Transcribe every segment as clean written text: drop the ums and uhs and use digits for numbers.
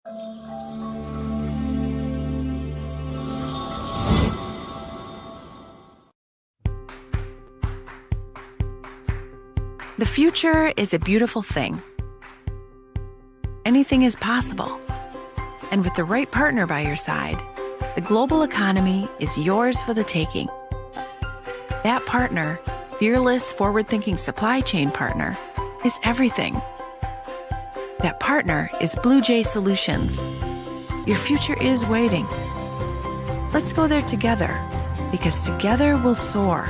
The future is a beautiful thing. Anything is possible. And with the right partner by your side, the global economy is yours for the taking. That partner, fearless, forward-thinking supply chain partner, is everything. That partner is BluJay Solutions. Your future is waiting. Let's go there together, because together we'll soar.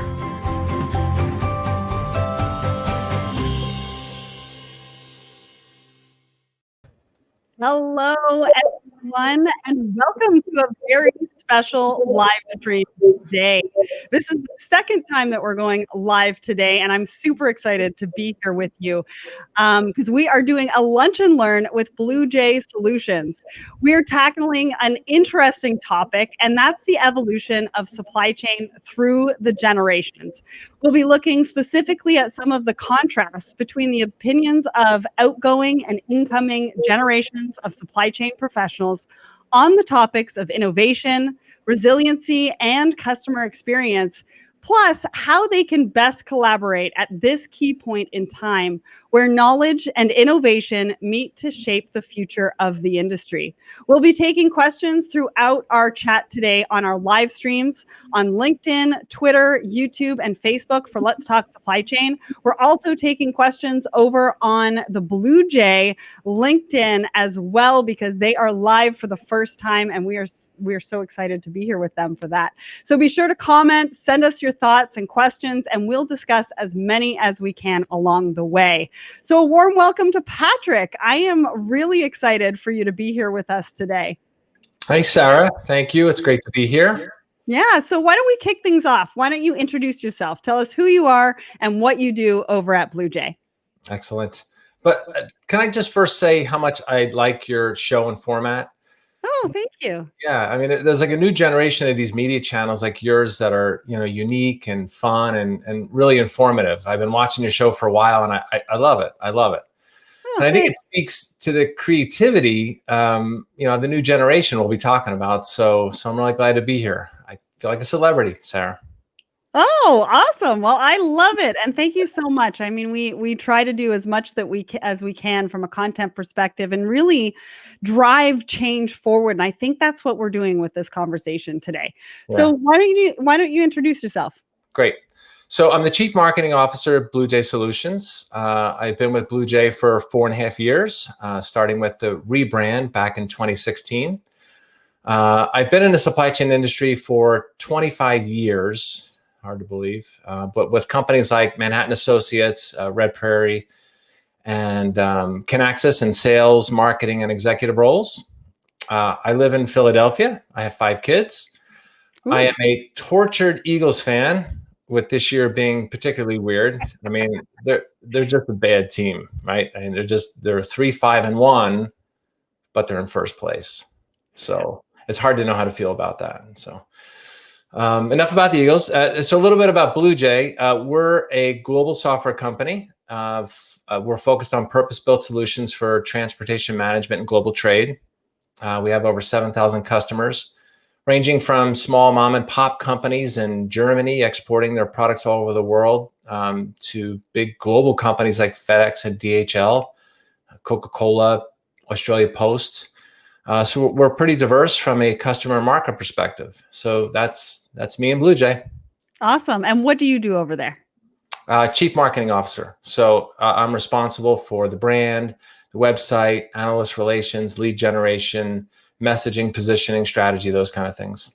Hello, everyone, and welcome to a very special live stream today. This is the second time that we're going live today, and I'm super excited to be here with you because we are doing a lunch and learn with BluJay Solutions. We are tackling an interesting topic, and that's the evolution of supply chain through the generations. We'll be looking specifically at some of the contrasts between the opinions of outgoing and incoming generations of supply chain professionals on the topics of innovation, resiliency, and customer experience, plus how they can best collaborate at this key point in time where knowledge and innovation meet to shape the future of the industry. We'll be taking questions throughout our chat today on our live streams on LinkedIn, Twitter, YouTube, and Facebook for Let's Talk Supply Chain. We're also taking questions over on the BluJay LinkedIn as well because they are live for the first time, and we are so excited to be here with them for that. So be sure to comment, send us your thoughts and questions, and we'll discuss as many as we can along the way. So a warm welcome to Patrick. I am really excited for you to be here with us today. Hi, Sarah. Thank you. It's great to be here. Yeah, so why don't we kick things off? Why don't you introduce yourself? Tell us who you are and what you do over at BluJay. Excellent. But can I just first say how much I like your show and format? Oh, thank you. Yeah, I mean, there's like a new generation of these media channels like yours that are, unique and fun and really informative. I've been watching your show for a while, and I love it. I love it. Oh, and I think it speaks to the creativity, the new generation we'll be talking about. So I'm really glad to be here. I feel like a celebrity, Sarah. Oh, awesome. Well, I love it. And thank you so much. I mean, we try to do as much as we can from a content perspective and really drive change forward. And I think that's what we're doing with this conversation today. Yeah. So why don't you introduce yourself? Great. So I'm the Chief Marketing Officer at BluJay Solutions. I've been with BluJay for 4.5 years, starting with the rebrand back in 2016. I've been in the supply chain industry for 25 years. Hard to believe, but with companies like Manhattan Associates, Red Prairie, and Kinaxis in sales, marketing, and executive roles. I live in Philadelphia. I have 5 kids. Ooh. I am a tortured Eagles fan, with this year being particularly weird. I mean, they're just a bad team, right? I mean, they're 3-5-1, but they're in first place. So it's hard to know how to feel about that. So. Enough about the Eagles. So a little bit about BluJay. We're a global software company. We're focused on purpose-built solutions for transportation management and global trade. We have over 7,000 customers, ranging from small mom-and-pop companies in Germany exporting their products all over the world to big global companies like FedEx and DHL, Coca-Cola, Australia Post. So we're pretty diverse from a customer market perspective. So that's me and BluJay. Awesome. And what do you do over there? Chief Marketing Officer. So I'm responsible for the brand, the website, analyst relations, lead generation, messaging, positioning, strategy, those kind of things.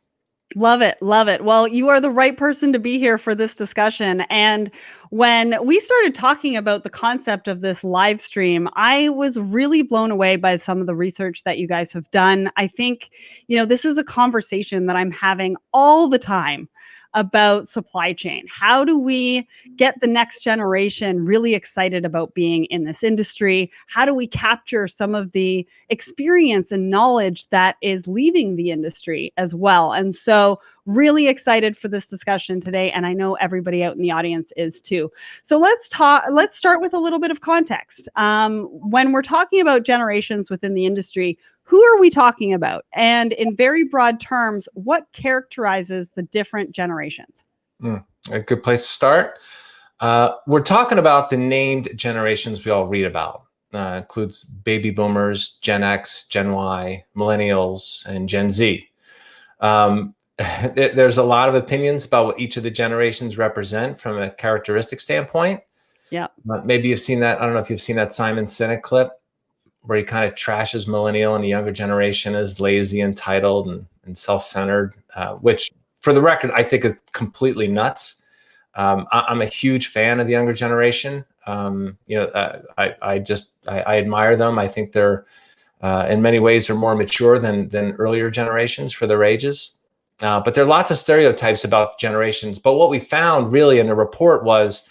Love it. Love it. Well, you are the right person to be here for this discussion. And when we started talking about the concept of this live stream, I was really blown away by some of the research that you guys have done. I think, this is a conversation that I'm having all the time about supply chain. How do we get the next generation really excited about being in this industry? How do we capture some of the experience and knowledge that is leaving the industry as well? And so really excited for this discussion today. And I know everybody out in the audience is too. So let's start with a little bit of context. When we're talking about generations within the industry, Who are we talking about? And in very broad terms, what characterizes the different generations? A good place to start. We're talking about the named generations we all read about. Includes baby boomers, Gen X, Gen Y, millennials, and Gen Z. There's a lot of opinions about what each of the generations represent from a characteristic standpoint. Yeah. Maybe you've seen that. I don't know if you've seen that Simon Sinek clip where he kind of trashes millennial and the younger generation as lazy, entitled, and self-centered, which for the record, I think is completely nuts. I'm a huge fan of the younger generation. I admire them. I think they're, in many ways, are more mature than earlier generations for their ages. But there are lots of stereotypes about generations. But what we found really in the report was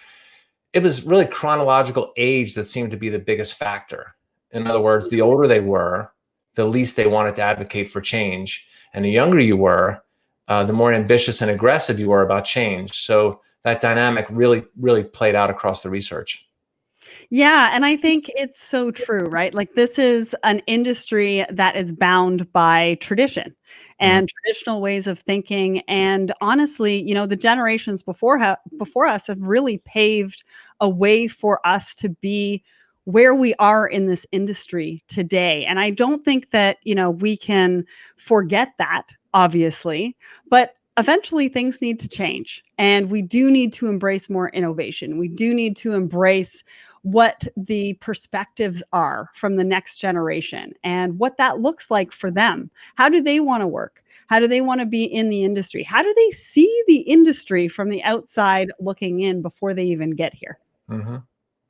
it was really chronological age that seemed to be the biggest factor. In other words, the older they were, the least they wanted to advocate for change. And the younger you were, the more ambitious and aggressive you were about change. So that dynamic really, really played out across the research. Yeah, and I think it's so true, right? Like this is an industry that is bound by tradition and traditional ways of thinking. And honestly, the generations before us have really paved a way for us to be where we are in this industry today. And I don't think that, we can forget that, obviously, but eventually things need to change. And we do need to embrace more innovation. We do need to embrace what the perspectives are from the next generation and what that looks like for them. How do they want to work? How do they want to be in the industry? How do they see the industry from the outside looking in before they even get here?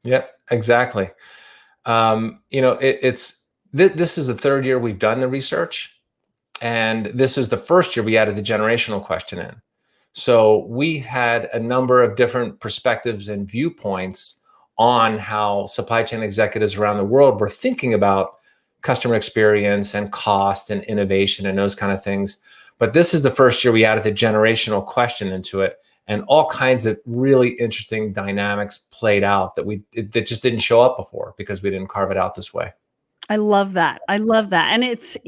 Yeah, exactly. This is the third year we've done the research. And this is the first year we added the generational question in. So we had a number of different perspectives and viewpoints on how supply chain executives around the world were thinking about customer experience and cost and innovation and those kind of things. But this is the first year we added the generational question into it, and all kinds of really interesting dynamics played out that just didn't show up before because we didn't carve it out this way. I love that. I love that. And it's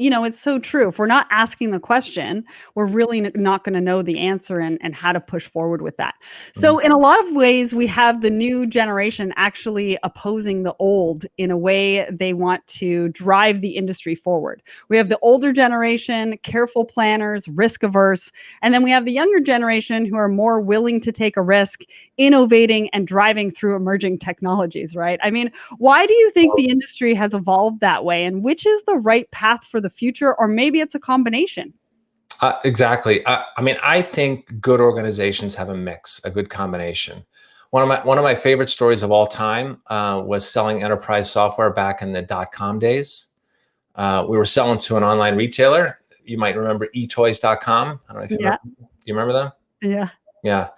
so true. If we're not asking the question, we're really not going to know the answer and how to push forward with that. So in a lot of ways, we have the new generation actually opposing the old in a way they want to drive the industry forward. We have the older generation, careful planners, risk averse, and then we have the younger generation who are more willing to take a risk, innovating and driving through emerging technologies, right? I mean, why do you think the industry has evolved that way, and which is the right path for the future? Or maybe it's a combination. Exactly. I think good organizations have a mix, a good combination. One of my favorite stories of all time was selling enterprise software back in the .com days. We were selling to an online retailer. You might remember etoys.com. I don't know if you remember. Do you remember them? Yeah. Yeah.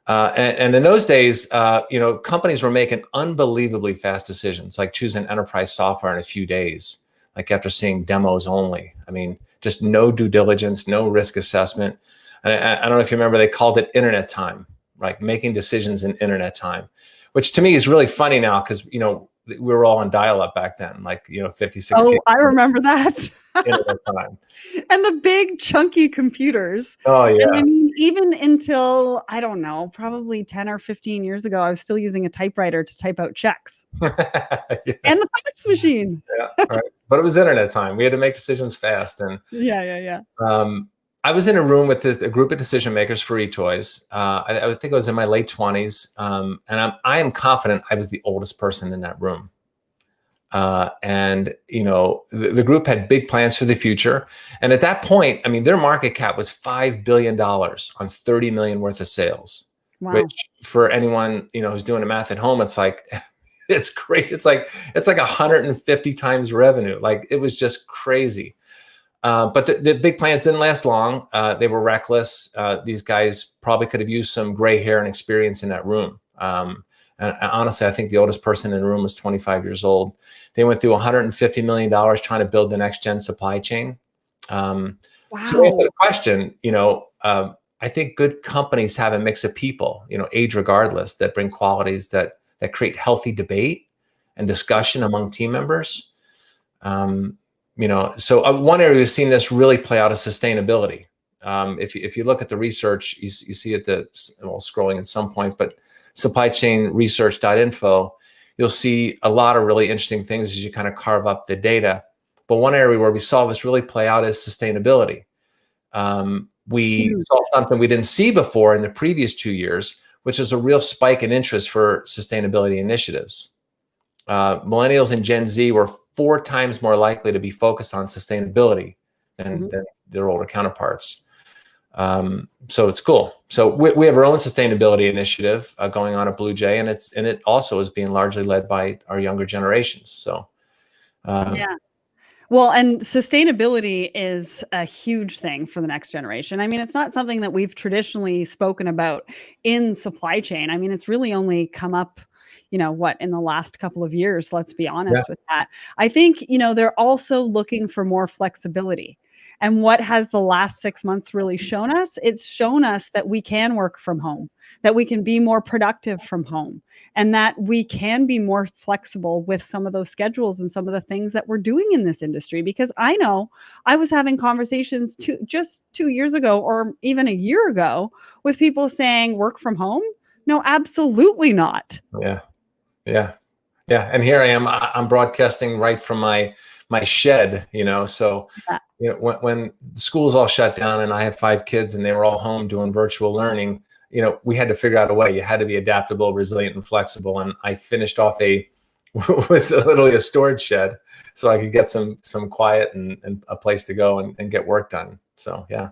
And in those days, companies were making unbelievably fast decisions, like choosing enterprise software in a few days, like after seeing demos only. I mean, just no due diligence, no risk assessment. And I don't know if you remember, they called it internet time, like making decisions in internet time, which to me is really funny now because, we were all on dial-up back then, like, 56. Oh, I remember that. Internet time. And the big chunky computers. Oh, yeah. And I mean, even until, I don't know, probably 10 or 15 years ago, I was still using a typewriter to type out checks. Yeah. And the fax machine. Yeah, right. But it was internet time. We had to make decisions fast. And Yeah. I was in a room with a group of decision makers for eToys. I would think I was in my late 20s. And I am confident I was the oldest person in that room. The group had big plans for the future. And at that point, I mean, their market cap was $5 billion on 30 million worth of sales. Wow. Which for anyone, who's doing the math at home, it's like, it's great. It's like 150 times revenue. Like, it was just crazy. But the big plans didn't last long. They were reckless. These guys probably could have used some gray hair and experience in that room. And honestly, I think the oldest person in the room was 25 years old. They went through $150 million trying to build the next gen supply chain. Wow. So to answer the question, I think good companies have a mix of people, age regardless, that bring qualities that create healthy debate and discussion among team members. So one area we've seen this really play out is sustainability. If you look at the research, you see at scrolling at some point, but supplychainresearch.info, you'll see a lot of really interesting things as you kind of carve up the data. But one area where we saw this really play out is sustainability. We saw something we didn't see before in the previous 2 years, which is a real spike in interest for sustainability initiatives. Millennials and Gen Z were 4 times more likely to be focused on sustainability than their older counterparts. So it's cool. So we have our own sustainability initiative going on at BluJay, and it also is being largely led by our younger generations. So yeah. Well, and sustainability is a huge thing for the next generation. I mean, it's not something that we've traditionally spoken about in supply chain. I mean, it's really only come up, in the last couple of years, let's be honest with that. I think, they're also looking for more flexibility. And what has the last 6 months really shown us? It's shown us that we can work from home, that we can be more productive from home, and that we can be more flexible with some of those schedules and some of the things that we're doing in this industry. Because I know I was having conversations just 2 years ago or even a year ago with people saying work from home. No, absolutely not. Yeah. And here I am. I'm broadcasting right from my shed. So when school's all shut down and I have 5 kids and they were all home doing virtual learning, we had to figure out a way. You had to be adaptable, resilient, and flexible. And I finished off was literally a storage shed, so I could get some quiet and a place to go and get work done. So yeah.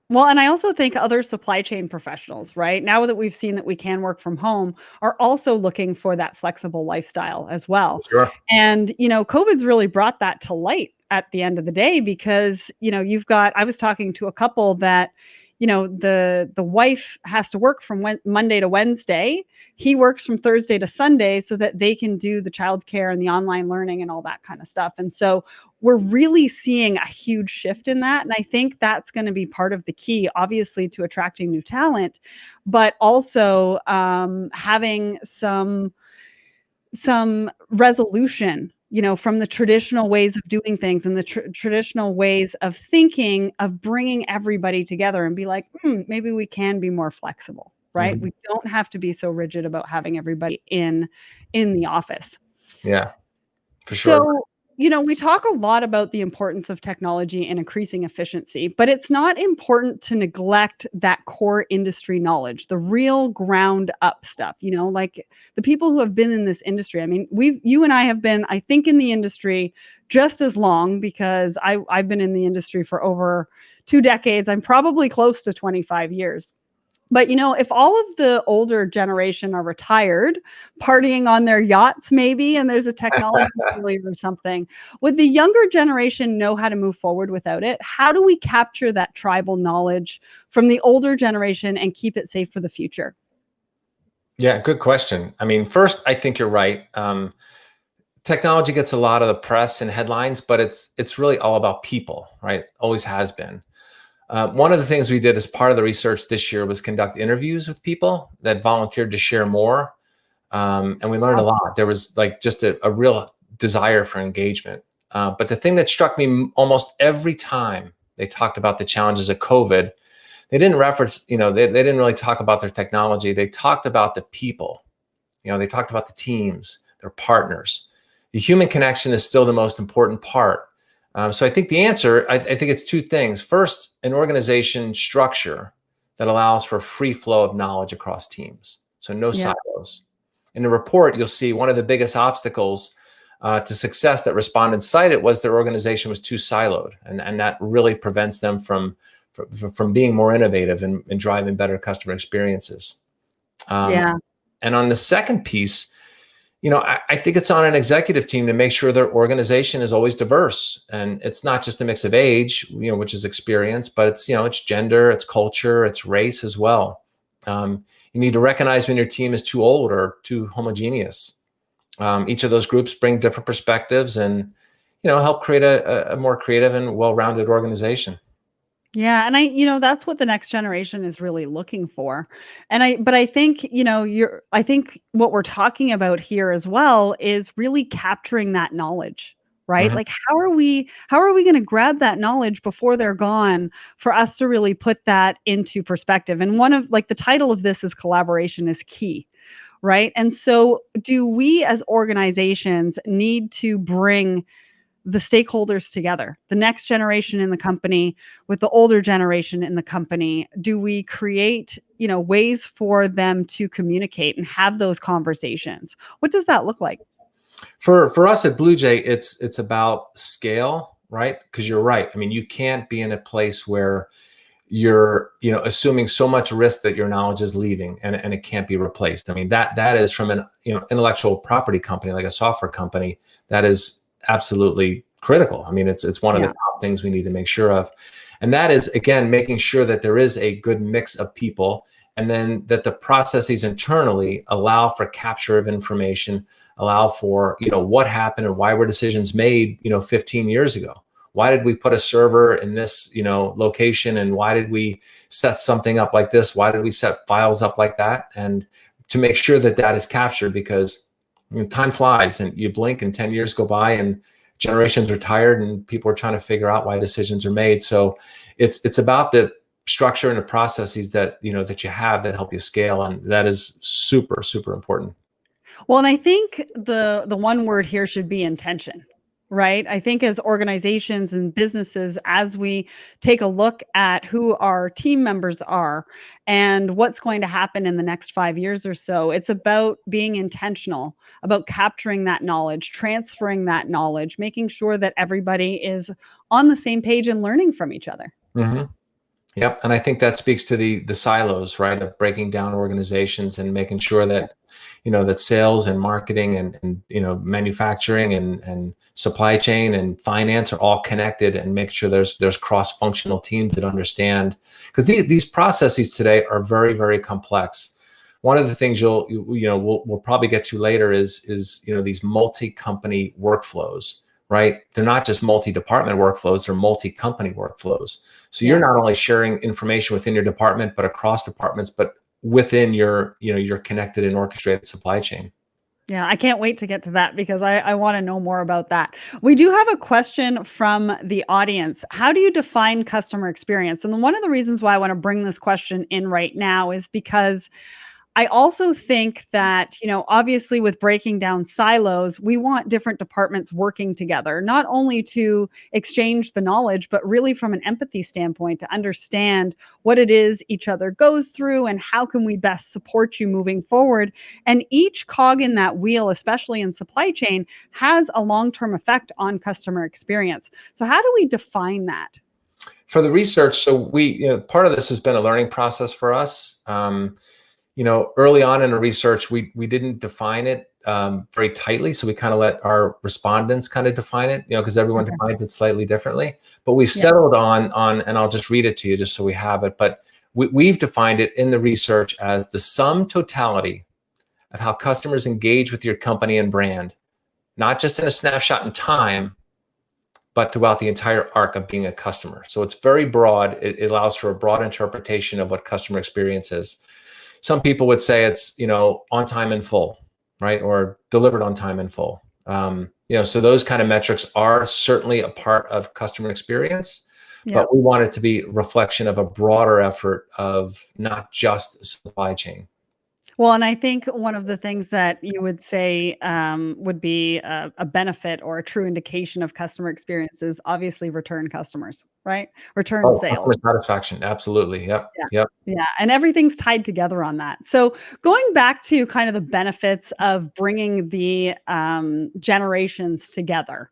Well, and I also think other supply chain professionals, right, now that we've seen that we can work from home, are also looking for that flexible lifestyle as well. Sure. And COVID's really brought that to light at the end of the day, because I was talking to a couple that the wife has to work from Monday to Wednesday. He works from Thursday to Sunday so that they can do the childcare and the online learning and all that kind of stuff. And so we're really seeing a huge shift in that. And I think that's going to be part of the key, obviously, to attracting new talent, but also having some resolution from the traditional ways of doing things and the traditional ways of thinking, of bringing everybody together and be like, maybe we can be more flexible, right? We don't have to be so rigid about having everybody in the office. Yeah, for sure. So, we talk a lot about the importance of technology and increasing efficiency, but it's not important to neglect that core industry knowledge, the real ground up stuff, like the people who have been in this industry. I mean, you and I have been, I think, in the industry just as long, because I've been in the industry for over 2 decades. I'm probably close to 25 years. But, if all of the older generation are retired, partying on their yachts, maybe, and there's a technology failure or something, would the younger generation know how to move forward without it? How do we capture that tribal knowledge from the older generation and keep it safe for the future? Yeah, good question. I mean, first, I think you're right. Technology gets a lot of the press and headlines, but it's really all about people, right? Always has been. One of the things we did as part of the research this year was conduct interviews with people that volunteered to share more. And we learned a lot. There was just a real desire for engagement. But the thing that struck me almost every time they talked about the challenges of COVID, they didn't reference, they didn't really talk about their technology. They talked about the people. They talked about the teams, their partners. The human connection is still the most important part. So I think the answer, I think it's 2 things. First, an organization structure that allows for free flow of knowledge across teams. So no silos. In the report, you'll see one of the biggest obstacles to success that respondents cited was their organization was too siloed. And that really prevents them from being more innovative and driving better customer experiences. And on the second piece, I think it's on an executive team to make sure their organization is always diverse. And it's not just a mix of age, which is experience, but it's, it's gender, it's culture, it's race as well. You need to recognize when your team is too old or too homogeneous. Each of those groups bring different perspectives and, help create a more creative and well-rounded organization. Yeah. And that's what the next generation is really looking for. But I think, I think what we're talking about here as well is really capturing that knowledge, right? Mhm. Like how are we going to grab that knowledge before they're gone for us to really put that into perspective? And one of like the title of this is collaboration is key, right? And so do we as organizations need to bring the stakeholders together, the next generation in the company with the older generation in the company? Do we create, ways for them to communicate and have those conversations? What does that look like? For us at BluJay, it's about scale, right? Because you're right. I mean, you can't be in a place where you're assuming so much risk that your knowledge is leaving and it can't be replaced. I mean, that is from an intellectual property company like a software company, that is absolutely critical. I mean, it's one of the Yeah. top things we need to make sure of. And that is, again, making sure that there is a good mix of people, and then that the processes internally allow for capture of information, allow for what happened and why were decisions made 15 years ago. Why did we put a server in this location, and why did we set something up like this? Why did we set files up like that? And to make sure that that is captured, because time flies and you blink and 10 years go by and generations are tired and people are trying to figure out why decisions are made. So it's about the structure and the processes that that you have that help you scale, and that is super, super important. Well, and I think the one word here should be intention, right? I think as organizations and businesses, as we take a look at who our team members are and what's going to happen in the next 5 years or so, it's about being intentional, about capturing that knowledge, transferring that knowledge, making sure that everybody is on the same page and learning from each other. Hmm. Yep. And I think that speaks to the silos, right, of breaking down organizations and making sure that, that sales and marketing and manufacturing and supply chain and finance are all connected, and make sure there's cross-functional teams that understand, because these processes today are very, very complex. One of the things we'll probably get to later is these multi-company workflows, right? They're not just multi-department workflows, they're multi-company workflows. So you're Yeah. not only sharing information within your department, but across departments, but within your connected and orchestrated supply chain. Yeah, I can't wait to get to that because I want to know more about that. We do have a question from the audience. How do you define customer experience? And one of the reasons why I want to bring this question in right now is because I also think that, obviously with breaking down silos, we want different departments working together, not only to exchange the knowledge, but really from an empathy standpoint to understand what it is each other goes through and how can we best support you moving forward. And each cog in that wheel, especially in supply chain, has a long-term effect on customer experience. So how do we define that? For the research, so we, part of this has been a learning process for us. Early on in the research, we didn't define it very tightly. So we kind of let our respondents kind of define it, because everyone Okay. defines it slightly differently. But we've Yeah. settled on, and I'll just read it to you just so we have it. But we've defined it in the research as the sum totality of how customers engage with your company and brand, not just in a snapshot in time, but throughout the entire arc of being a customer. So it's very broad. It allows for a broad interpretation of what customer experience is. Some people would say it's, on time in full, right? Or delivered on time in full. So those kind of metrics are certainly a part of customer experience, Yeah. but we want it to be a reflection of a broader effort of not just supply chain. Well, and I think one of the things that you would say would be a benefit or a true indication of customer experience is obviously return customers, right? Return Oh, sales. customer satisfaction. Absolutely. Yep. Yeah. Yep. Yeah. And everything's tied together on that. So going back to kind of the benefits of bringing the generations together,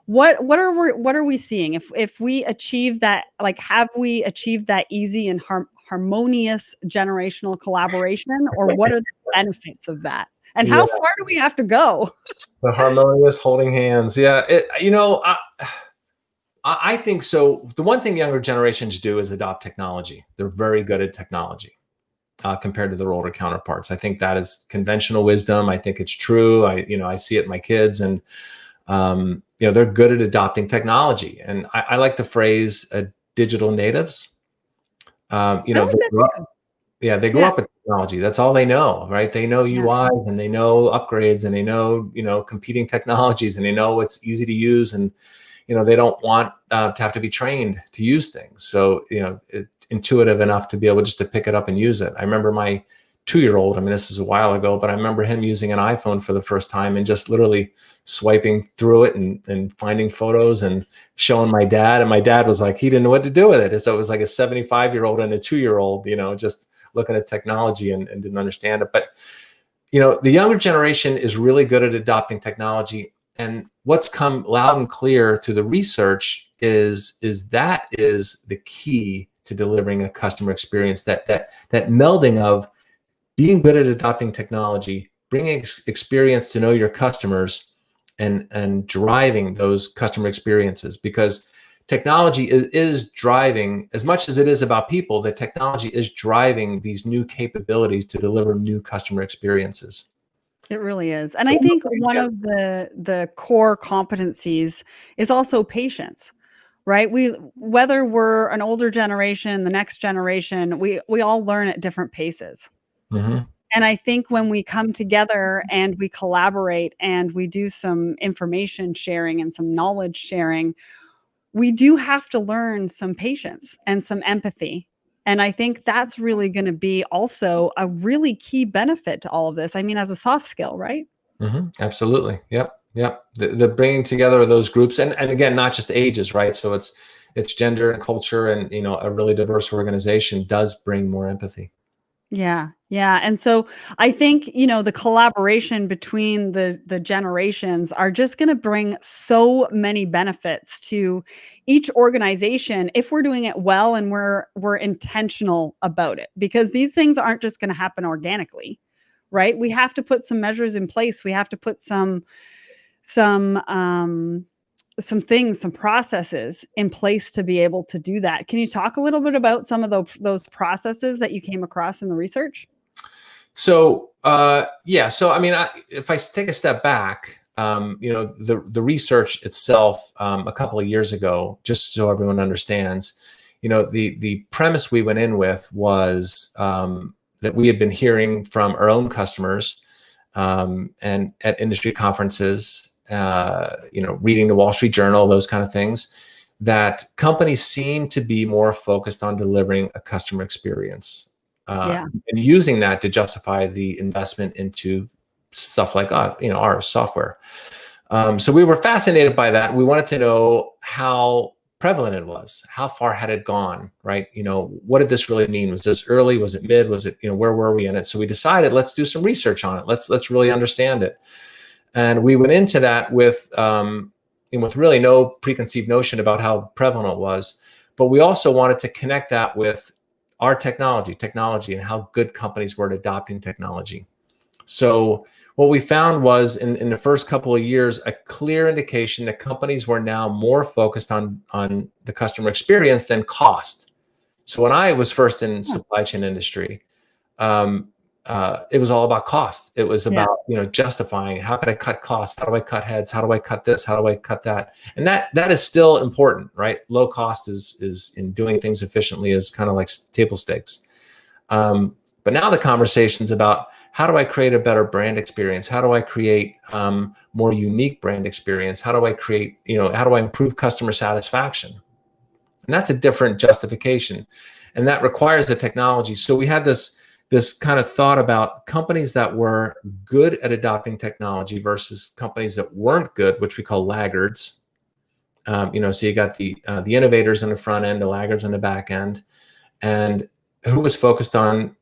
what are we seeing if we achieve that? Like, have we achieved that easy and harmonious generational collaboration, or what are the benefits of that? And Yeah. how far do we have to go? The harmonious holding hands. Yeah. I think so. The one thing younger generations do is adopt technology. They're very good at technology compared to their older counterparts. I think that is conventional wisdom. I think it's true. I see it in my kids, and they're good at adopting technology. And I like the phrase digital natives. I like that too. Yeah, they grew Yeah. up with technology. That's all they know, right? They know Yeah. UIs and they know upgrades and they know, competing technologies and they know what's easy to use and, they don't want to have to be trained to use things. So, intuitive enough to be able just to pick it up and use it. I remember my 2-year-old, I mean, this is a while ago, but I remember him using an iPhone for the first time and just literally swiping through it and finding photos and showing my dad. And my dad was like, he didn't know what to do with it. So it was like a 75-year-old and a 2-year-old, just looking at technology and didn't understand it. But, the younger generation is really good at adopting technology. And what's come loud and clear through the research is that is the key to delivering a customer experience, that melding of being good at adopting technology, bringing experience to know your customers, and driving those customer experiences. Because technology is driving, as much as it is about people, that technology is driving these new capabilities to deliver new customer experiences. It really is. And I think one Yeah. of the core competencies is also patience, right? Whether we're an older generation, the next generation, we all learn at different paces. Hmm. And I think when we come together and we collaborate and we do some information sharing and some knowledge sharing, we do have to learn some patience and some empathy. And I think that's really going to be also a really key benefit to all of this. I mean, as a soft skill, right? Absolutely. Yep. Yep. The bringing together of those groups, and again, not just ages, right? So it's gender and culture, and a really diverse organization does bring more empathy. Yeah, yeah, and so I think, the collaboration between the generations are just gonna bring so many benefits to each organization if we're doing it well and we're intentional about it, because these things aren't just gonna happen organically, right? We have to put some measures in place. We have to put some, some things, some processes in place to be able to do that. Can you talk a little bit about some of those processes that you came across in the research? So yeah, so I mean, if I take a step back, the research itself, a couple of years ago, just so everyone understands, the premise we went in with was that we had been hearing from our own customers, and at industry conferences, reading the Wall Street Journal, those kind of things, that companies seem to be more focused on delivering a customer experience, Yeah. and using that to justify the investment into stuff like our software. So we were fascinated by that. We wanted to know how prevalent it was. How far had it gone, right? What did this really mean? Was this early? Was it mid? Was it, where were we in it? So we decided, let's do some research on it. Let's really understand it. And we went into that with really no preconceived notion about how prevalent it was. But we also wanted to connect that with our technology and how good companies were at adopting technology. So what we found was in the first couple of years, a clear indication that companies were now more focused on the customer experience than cost. So when I was first in Huh. supply chain industry, it was all about cost. It was Yeah. about justifying, how can I cut costs? How do I cut heads? How do I cut this? How do I cut that? And that is still important, right? Low cost is in doing things efficiently is kind of like table stakes. But now the conversation's about, how do I create a better brand experience? How do I create more unique brand experience? How do I create, how do I improve customer satisfaction? And that's a different justification. And that requires the technology. So we had this kind of thought about companies that were good at adopting technology versus companies that weren't good, which we call laggards. So you got the innovators on the front end, the laggards on the back end, and who was focused on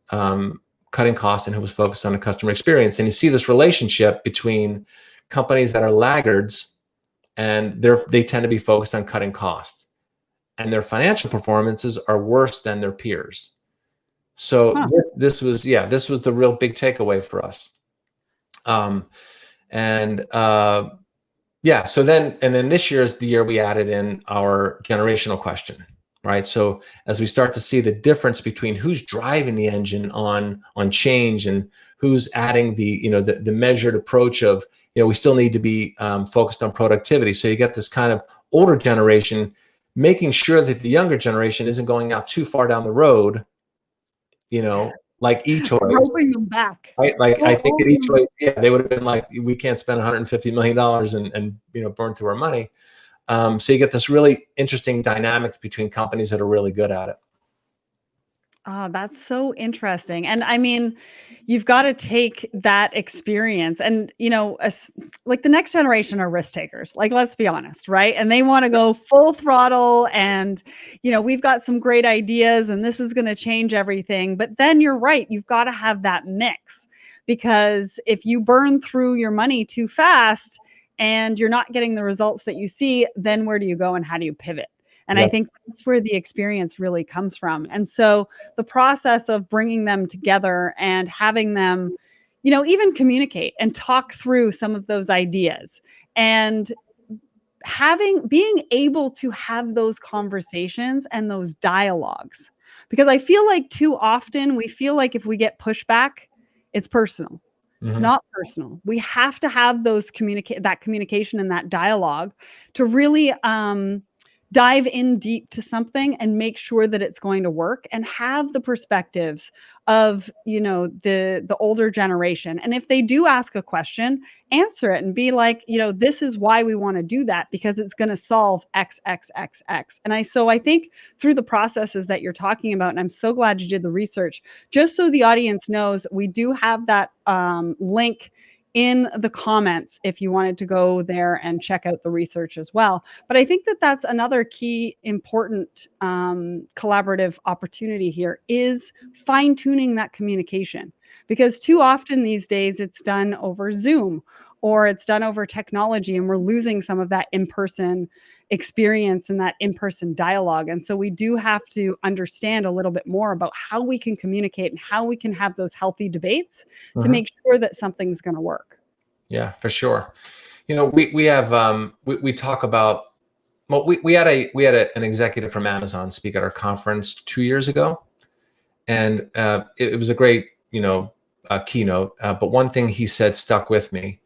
cutting costs and who was focused on the customer experience. And you see this relationship between companies that are laggards, and they tend to be focused on cutting costs, and their financial performances are worse than their peers. So Huh. this was the real big takeaway for us. And yeah, so then this year is the year we added in our generational question, right? So as we start to see the difference between who's driving the engine on change and who's adding the measured approach of, we still need to be focused on productivity. So you get this kind of older generation making sure that the younger generation isn't going out too far down the road, like eChoice, roping them back. right? Like I think at Oh, eChoice, yeah, they would have been like, we can't spend $150 million and burn through our money. So you get this really interesting dynamic between companies that are really good at it. oh, that's so interesting. And I mean, you've got to take that experience and, like the next generation are risk takers. Like, let's be honest, right? And they want to go full throttle and, we've got some great ideas and this is going to change everything. But then you're right. You've got to have that mix because if you burn through your money too fast and you're not getting the results that you see, then where do you go and how do you pivot? And I Yep. think that's where the experience really comes from. And so the process of bringing them together and having them, even communicate and talk through some of those ideas and being able to have those conversations and those dialogues. Because I feel like too often we feel like if we get pushback, it's personal. It's not personal. We have to have that communication and that dialogue to really dive in deep to something and make sure that it's going to work and have the perspectives of the older generation. And if they do ask a question, answer it and be like, this is why we want to do that, because it's going to solve x x x x. And I think through the processes that you're talking about, and I'm so glad you did the research, just so the audience knows, we do have that link in the comments if you wanted to go there and check out the research as well. But I think that that's another key important collaborative opportunity here is fine-tuning that communication, because too often these days it's done over Zoom or it's done over technology and we're losing some of that in-person experience and that in-person dialogue. And so we do have to understand a little bit more about how we can communicate and how we can have those healthy debates to make sure that something's going to work. Yeah, for sure. We have we talk about, well, we had an executive from Amazon speak at our conference 2 years ago, and it was a great keynote. But one thing he said stuck with me,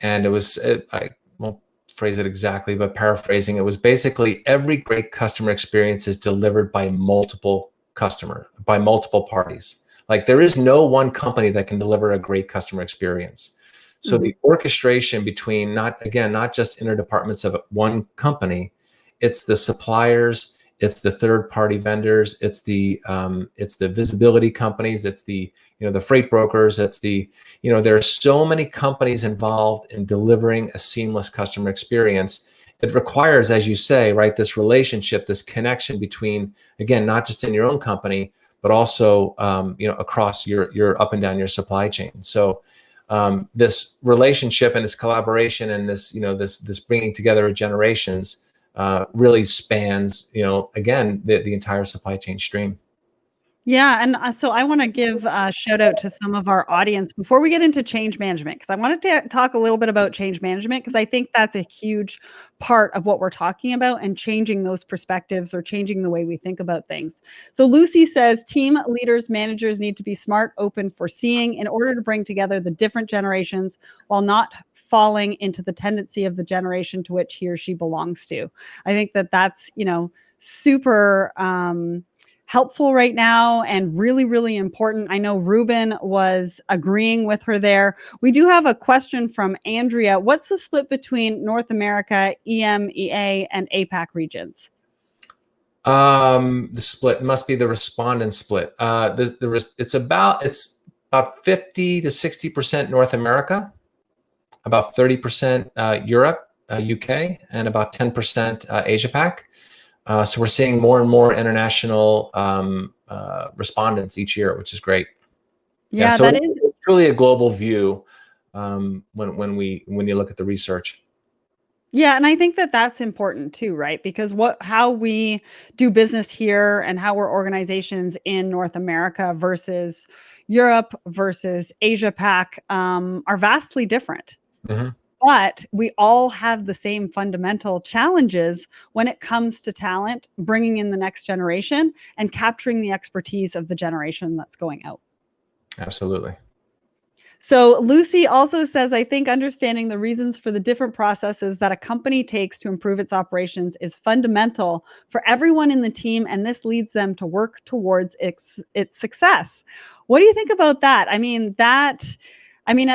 and it was I won't phrase it exactly, but paraphrasing, it was basically every great customer experience is delivered by multiple parties. Like there is no one company that can deliver a great customer experience. So the orchestration between not just interdepartments of one company, it's the suppliers, it's the third-party vendors, it's the visibility companies, it's the the freight brokers, it's there are so many companies involved in delivering a seamless customer experience. It requires, as you say, right, this relationship, this connection between, again, not just in your own company, but also across your up and down your supply chain. So this relationship and this collaboration and this this bringing together of generations really spans again the entire supply chain stream. Yeah, and so I want to give a shout out to some of our audience before we get into change management, because I wanted to talk a little bit about change management, because I think that's a huge part of what we're talking about and changing those perspectives or changing the way we think about things. So Lucy says, team leaders, managers need to be smart, open, foreseeing in order to bring together the different generations while not falling into the tendency of the generation to which he or she belongs to. I think that that's, super helpful right now and really, really important. I know Ruben was agreeing with her there. We do have a question from Andrea. What's the split between North America, EMEA, and APAC regions? The split must be the respondent split. It's about 50 to 60% North America, about 30% Europe, UK, and about 10% Asia Pac. So we're seeing more and more international respondents each year, which is great. Yeah, so that is really a global view when you look at the research. Yeah, and I think that that's important too, right? Because how we do business here and how we're organizations in North America versus Europe versus Asia Pac are vastly different. But we all have the same fundamental challenges when it comes to talent, bringing in the next generation and capturing the expertise of the generation that's going out. Absolutely. So Lucy also says, I think understanding the reasons for the different processes that a company takes to improve its operations is fundamental for everyone in the team, and this leads them to work towards its success. What do you think about that? At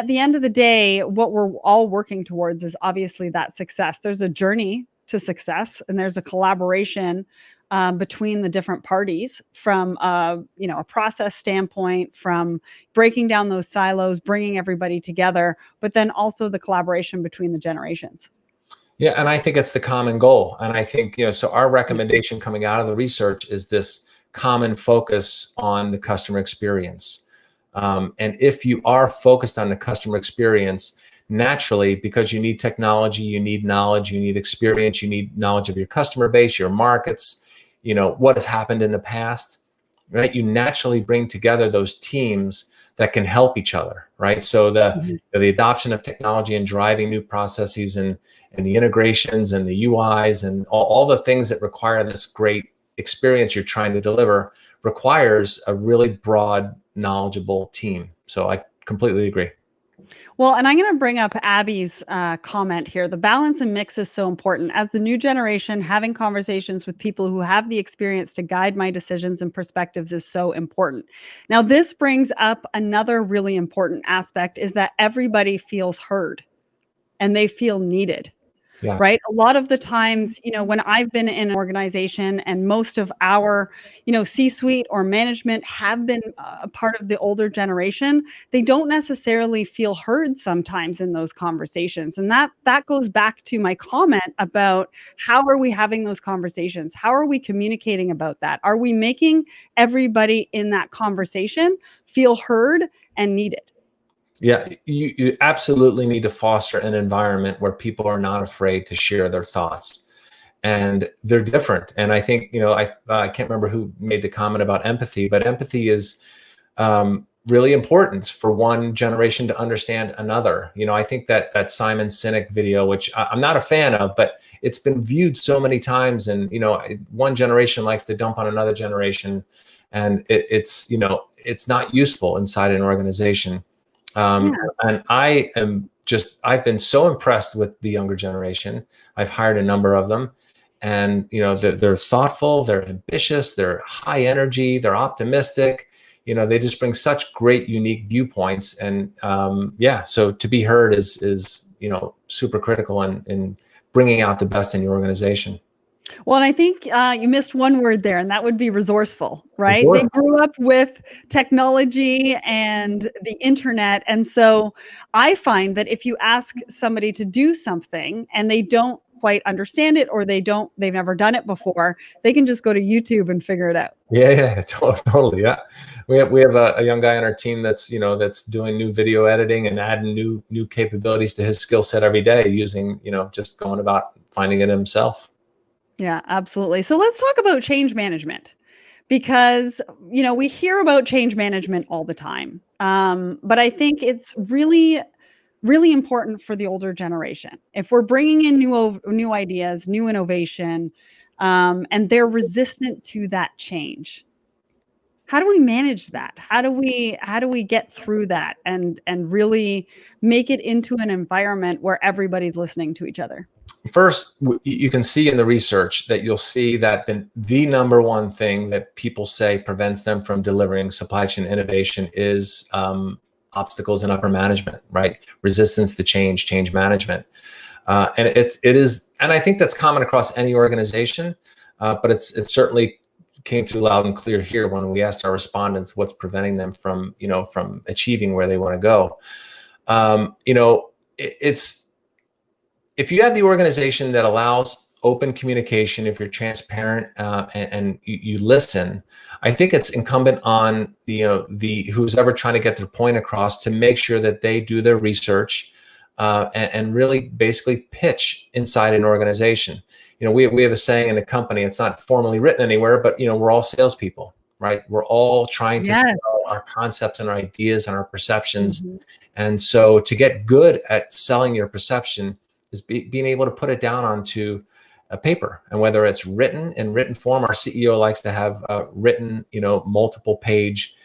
the end of the day, what we're all working towards is obviously that success. There's a journey to success, and there's a collaboration between the different parties from a process standpoint, from breaking down those silos, bringing everybody together, but then also the collaboration between the generations. Yeah, and I think it's the common goal. And I think, so our recommendation coming out of the research is this common focus on the customer experience. And if you are focused on the customer experience, naturally, because you need technology, you need knowledge, you need experience, you need knowledge of your customer base, your markets, what has happened in the past, right? You naturally bring together those teams that can help each other, right? So the adoption of technology and driving new processes and the integrations and the UIs and all the things that require this great experience you're trying to deliver requires a really broad, knowledgeable team. So I completely agree. Well, and I'm going to bring up Abby's comment here. The balance and mix is so important. As the new generation, having conversations with people who have the experience to guide my decisions and perspectives is so important. Now, this brings up another really important aspect, is that everybody feels heard and they feel needed. Yes. Right? A lot of the times, when I've been in an organization and most of our, C-suite or management have been a part of the older generation, they don't necessarily feel heard sometimes in those conversations. And that goes back to my comment about how are we having those conversations? How are we communicating about that? Are we making everybody in that conversation feel heard and needed? Yeah, you absolutely need to foster an environment where people are not afraid to share their thoughts, and they're different. And I think, I can't remember who made the comment about empathy, but empathy is really important for one generation to understand another. I think that Simon Sinek video, which I'm not a fan of, but it's been viewed so many times, and one generation likes to dump on another generation, and it's not useful inside an organization. And I've been so impressed with the younger generation. I've hired a number of them, and they're thoughtful, they're ambitious, they're high energy, they're optimistic. They just bring such great, unique viewpoints, and so to be heard is super critical in bringing out the best in your organization. Well, and I think you missed one word there, and that would be resourceful, right? They grew up with technology and the internet. And so I find that if you ask somebody to do something and they don't quite understand it, or they've never done it before, they can just go to YouTube and figure it out. Yeah, totally. Yeah. We have a young guy on our team that's doing new video editing and adding new capabilities to his skill set every day using, just going about finding it himself. Yeah, absolutely. So let's talk about change management, because, we hear about change management all the time. But I think it's really, really important for the older generation. If we're bringing in new ideas, new innovation, and they're resistant to that change, how do we manage that? How do we get through that and really make it into an environment where everybody's listening to each other? First, you can see in the research that you'll see that the number one thing that people say prevents them from delivering supply chain innovation is obstacles in upper management, right? Resistance to change management. And it is, and I think that's common across any organization, but it certainly came through loud and clear here when we asked our respondents what's preventing them from achieving where they want to go. It's, if you have the organization that allows open communication, if you're transparent and you listen, I think it's incumbent on who's ever trying to get their point across to make sure that they do their research and really basically pitch inside an organization. We have a saying in the company, it's not formally written anywhere, but we're all salespeople, right? We're all trying to sell our concepts and our ideas and our perceptions. Mm-hmm. And so to get good at selling your perception is being able to put it down onto a paper, and whether it's written in written form. Our CEO likes to have written, multiple page,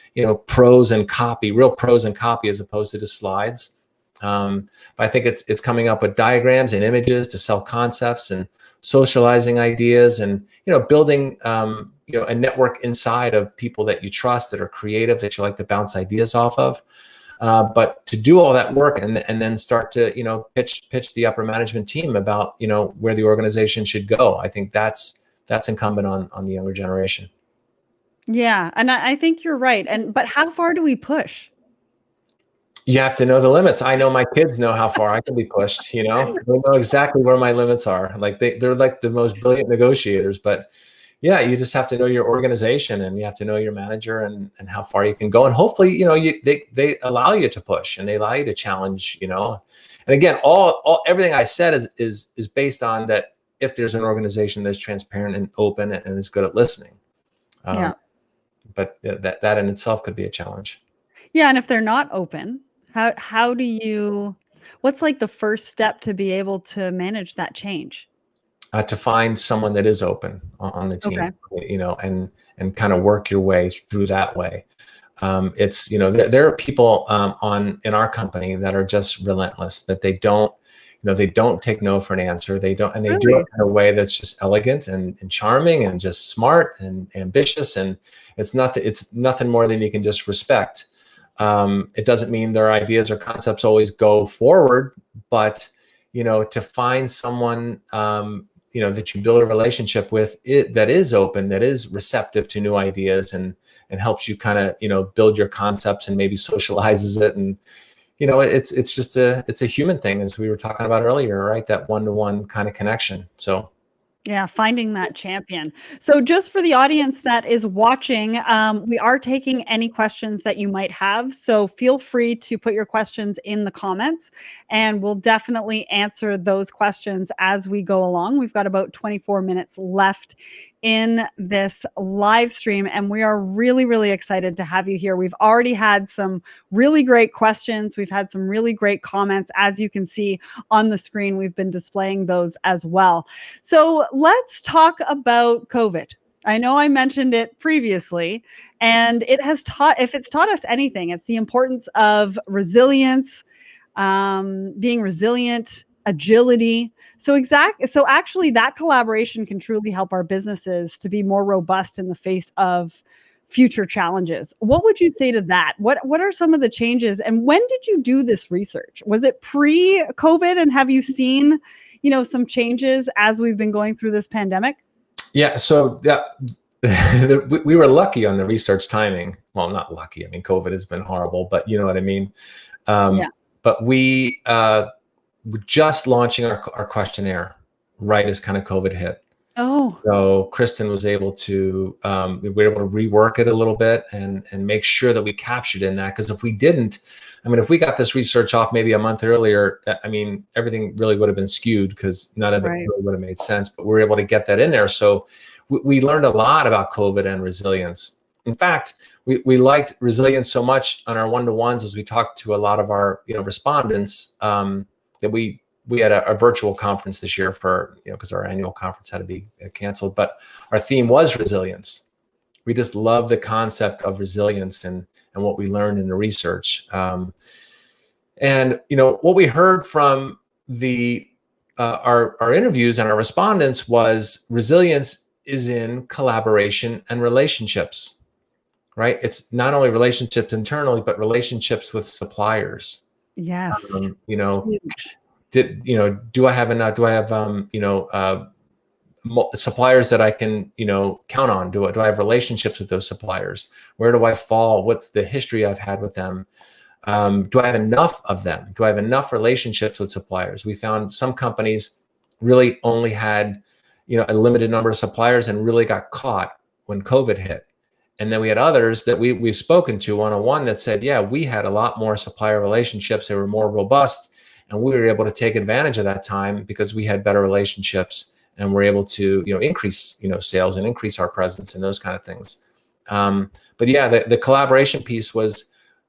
prose and copy, real prose and copy, as opposed to just slides. But I think it's coming up with diagrams and images to sell concepts, and socializing ideas, and building a network inside of people that you trust, that are creative, that you like to bounce ideas off of. But to do all that work and then start to pitch the upper management team about where the organization should go, I think that's incumbent on the younger generation. Yeah, and I think you're right. But how far do we push? You have to know the limits. I know my kids know how far I can be pushed. They know exactly where my limits are. Like they're like the most brilliant negotiators. But yeah, you just have to know your organization, and you have to know your manager, and how far you can go. And hopefully, they allow you to push, and they allow you to challenge. And again, everything I said is based on that. If there's an organization that's transparent and open and is good at listening, Yeah. But that in itself could be a challenge. Yeah, and if they're not open, how do you? What's like the first step to be able to manage that change? To find someone that is open on the team, Okay. and kind of work your way through that way. It's there are people in our company that are just relentless, that they don't take no for an answer. They don't, and they do Really? it in a way that's just elegant and charming and just smart and ambitious, and it's nothing more than you can just respect. It doesn't mean their ideas or concepts always go forward, but to find someone that you build a relationship with, that is open, that is receptive to new ideas, and helps you kind of build your concepts, and maybe socializes it, and it's just it's a human thing, as we were talking about earlier, right? That one-to-one kind of connection. So Yeah, finding that champion. So just for the audience that is watching, we are taking any questions that you might have. So feel free to put your questions in the comments, and we'll definitely answer those questions as we go along. We've got about 24 minutes left in this live stream, and we are really, really excited to have you here. We've already had some really great questions. We've had some really great comments. As you can see on the screen, we've been displaying those as well. So let's talk about COVID. I know I mentioned it previously, and if it's taught us anything, it's the importance of resilience, being resilient, agility. So actually that collaboration can truly help our businesses to be more robust in the face of future challenges. What would you say to that? What are some of the changes, and when did you do this research? Was it pre-COVID, and have you seen some changes as we've been going through this pandemic? yeah, so yeah, we were lucky on the research timing. Well, not lucky. I mean, COVID has been horrible, but you know what I mean. Yeah. But we were just launching our questionnaire right as kind of COVID hit. Oh, So Kristen was able to, we were able to rework it a little bit and make sure that we captured in that. Because if we didn't, I mean, if we got this research off maybe a month earlier, I mean, everything really would have been skewed, because none of it right. really would have made sense. But we were able to get that in there. So we learned a lot about COVID and resilience. In fact, we liked resilience so much on our one-to-ones, as we talked to a lot of our respondents, that we had a virtual conference this year for because our annual conference had to be canceled. But our theme was resilience. We just love the concept of resilience and what we learned in the research. And what we heard from our interviews and our respondents was resilience is in collaboration and relationships. Right? It's not only relationships internally, but relationships with suppliers. Yes. Huge. Do I have enough? Do I have suppliers that I can count on? Do I have relationships with those suppliers? Where do I fall? What's the history I've had with them? Do I have enough of them? Do I have enough relationships with suppliers? We found some companies really only had a limited number of suppliers and really got caught when COVID hit. And then we had others that we've spoken to one-on-one that said, yeah, we had a lot more supplier relationships. They were more robust, and we were able to take advantage of that time because we had better relationships and were able to increase sales and increase our presence and those kind of things. But yeah, the collaboration piece was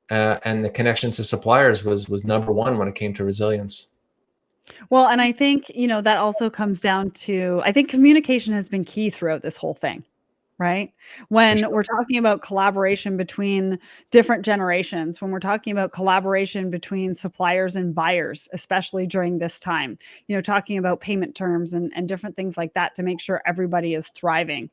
and the connection to suppliers was number one when it came to resilience. Well, and I think that also comes down to, I think communication has been key throughout this whole thing. right? For When sure. we're talking about collaboration between different generations, when we're talking about collaboration between suppliers and buyers, especially during this time, talking about payment terms and different things like that to make sure everybody is thriving.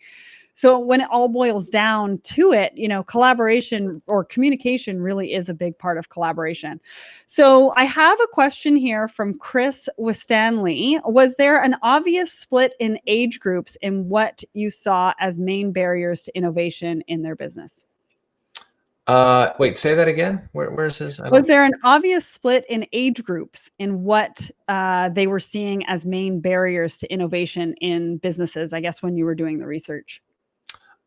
So when it all boils down to it, collaboration or communication really is a big part of collaboration. So I have a question here from Chris with Stanley. Was there an obvious split in age groups in what you saw as main barriers to innovation in their business? Wait, say that again. Where's this? I Was don't. there an obvious split in age groups in what they were seeing as main barriers to innovation in businesses, I guess, when you were doing the research?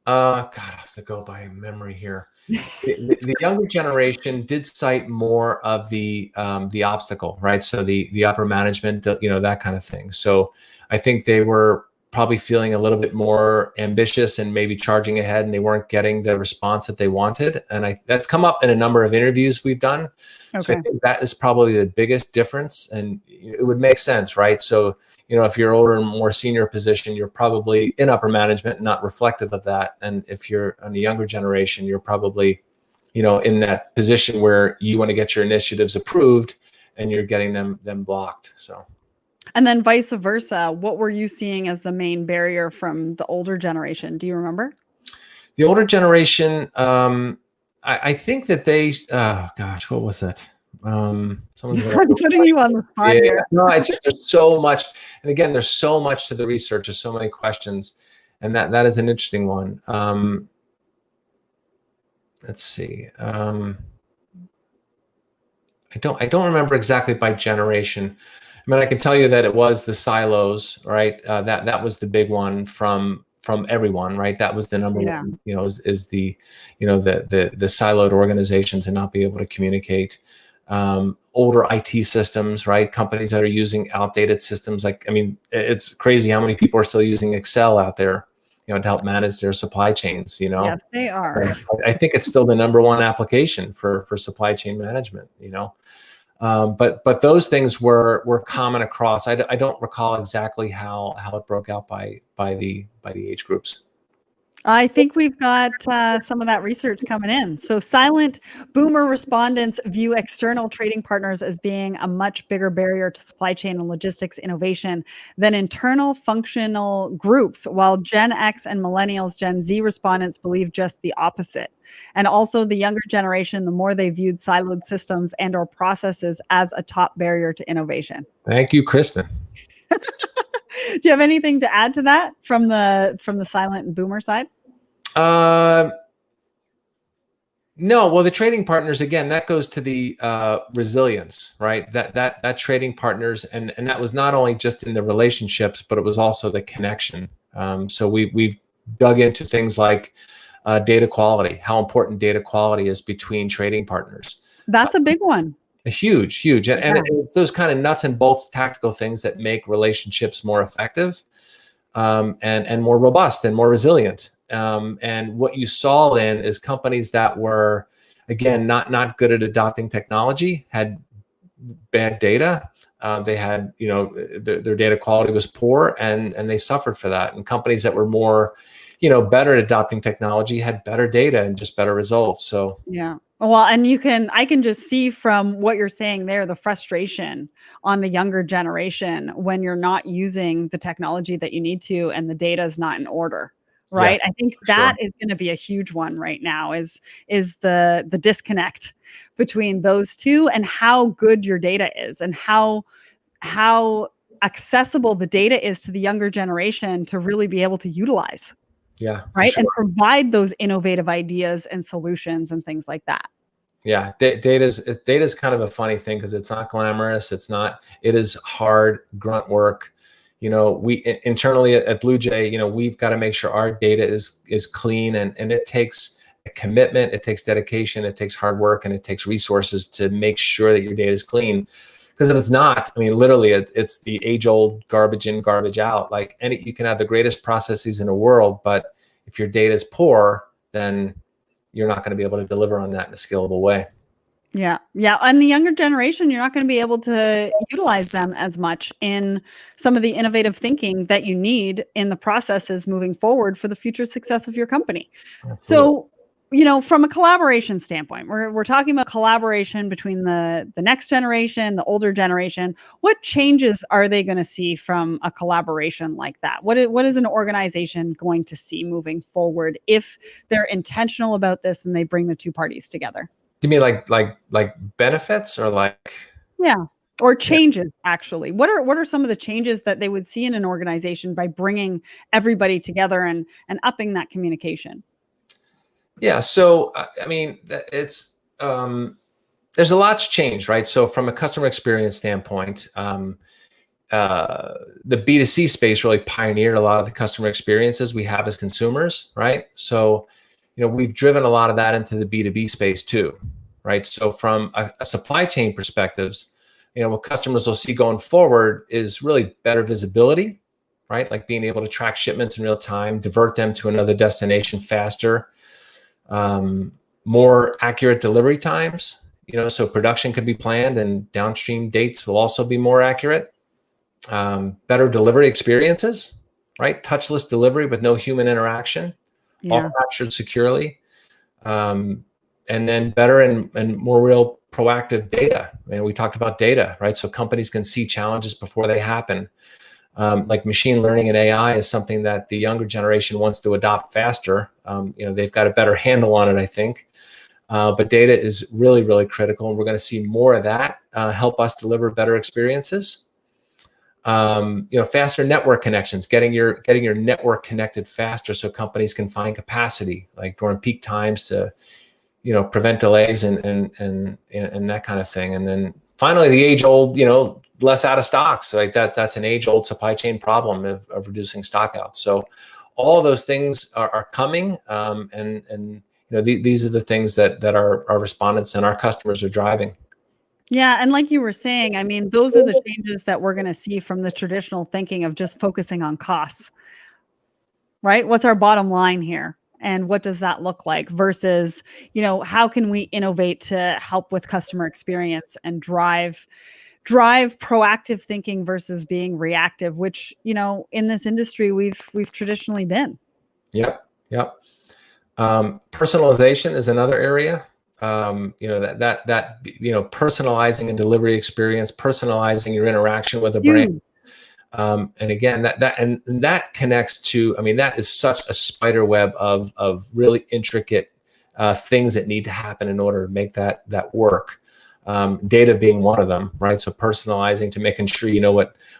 God, I have to go by memory here. The younger generation did cite more of the obstacle, right? So the upper management, that kind of thing. So I think they were probably feeling a little bit more ambitious and maybe charging ahead, and they weren't getting the response that they wanted. And that's come up in a number of interviews we've done. So I Okay. think that is probably the biggest difference, and it would make sense, right? So if you're older and more senior position, you're probably in upper management, not reflective of that. And if you're on the younger generation, you're probably in that position where you want to get your initiatives approved and you're getting them blocked. So. And then vice versa, what were you seeing as the main barrier from the older generation? Do you remember? The older generation, I think that they, oh gosh, what was it? Someone's gonna. I'm putting you on the spot Yeah, here. no, it's just, there's so much, and again, there's so much to the research. There's so many questions, and that is an interesting one. Let's see. I don't remember exactly by generation. I mean, I can tell you that it was the silos, right? That was the big one from everyone, right? That was the number Yeah. one. Is the the siloed organizations and not be able to communicate. Older IT systems, right? Companies that are using outdated systems. It's crazy how many people are still using Excel out there, to help manage their supply chains. Yes, they are. I think it's still the number one application for supply chain management. But those things were common across. I don't recall exactly how it broke out by the age groups. I think we've got some of that research coming in. So silent boomer respondents view external trading partners as being a much bigger barrier to supply chain and logistics innovation than internal functional groups, while Gen X and millennials, Gen Z respondents believe just the opposite. And also the younger generation, the more they viewed siloed systems and or processes as a top barrier to innovation. Thank you, Kristen. Do you have anything to add to that from the silent and boomer side? No. Well, the trading partners, again, that goes to the resilience, right? That trading partners, and that was not only just in the relationships, but it was also the connection. So we've dug into things like data quality, how important data quality is between trading partners. That's a big one. Huge. And it's those kind of nuts and bolts tactical things that make relationships more effective, and more robust and more resilient. And what you saw then is companies that were, again, not good at adopting technology, had bad data. They had, their data quality was poor, and they suffered for that. And companies that were more, better at adopting technology had better data and just better results. So yeah. Well, and I can just see from what you're saying there, the frustration on the younger generation when you're not using the technology that you need to and the data is not in order. Right. Yeah, I think that is going to be a huge one right now is the disconnect between those two and how good your data is and how accessible the data is to the younger generation to really be able to utilize. Yeah. Right. Sure. And provide those innovative ideas and solutions and things like that. Yeah. Data's kind of a funny thing because it's not glamorous. It is hard grunt work. We internally at BluJay, we've got to make sure our data is clean, and it takes a commitment, it takes dedication, it takes hard work, and it takes resources to make sure that your data is clean. Because if it's not, literally, it's the age-old garbage in, garbage out. You can have the greatest processes in the world, but if your data is poor, then you're not going to be able to deliver on that in a scalable way. Yeah. Yeah. And the younger generation, you're not going to be able to utilize them as much in some of the innovative thinking that you need in the processes moving forward for the future success of your company. Absolutely. So, from a collaboration standpoint, we're talking about collaboration between the next generation, the older generation. What changes are they going to see from a collaboration like that? What is an organization going to see moving forward if they're intentional about this and they bring the two parties together? You mean like benefits or like? Yeah. Or Yeah. changes, actually. What are some of the changes that they would see in an organization by bringing everybody together and upping that communication? Yeah. So I mean, it's there's a lot's changed, right? So from a customer experience standpoint, the B2C space really pioneered a lot of the customer experiences we have as consumers, right? So, we've driven a lot of that into the B2B space too, right? So from a supply chain perspectives, what customers will see going forward is really better visibility, right? Like being able to track shipments in real time, divert them to another destination faster, more accurate delivery times, so production can be planned and downstream dates will also be more accurate. Better delivery experiences, right? Touchless delivery with no human interaction, all Yeah. captured securely. And then better and more real proactive data. And we talked about data, right? So companies can see challenges before they happen. Like machine learning and AI is something that the younger generation wants to adopt faster. They've got a better handle on it, I think. But data is really, really critical. And we're going to see more of that help us deliver better experiences. Faster network connections, getting your network connected faster so companies can find capacity, like during peak times to, prevent delays and that kind of thing. And then finally, the age old, less out of stocks, like that's an age old supply chain problem of reducing stock out. So all of those things are coming. And these are the things that our respondents and our customers are driving. Yeah, and like you were saying, I mean, those are the changes that we're going to see from the traditional thinking of just focusing on costs, right? What's our bottom line here? And what does that look like versus, how can we innovate to help with customer experience and drive proactive thinking versus being reactive, which, in this industry we've traditionally been. Yep. Personalization is another area. Personalizing a delivery experience, personalizing your interaction with a brand. And again, that connects to, that is such a spider web of really intricate things that need to happen in order to make that work. Data being one of them, right? So personalizing to making sure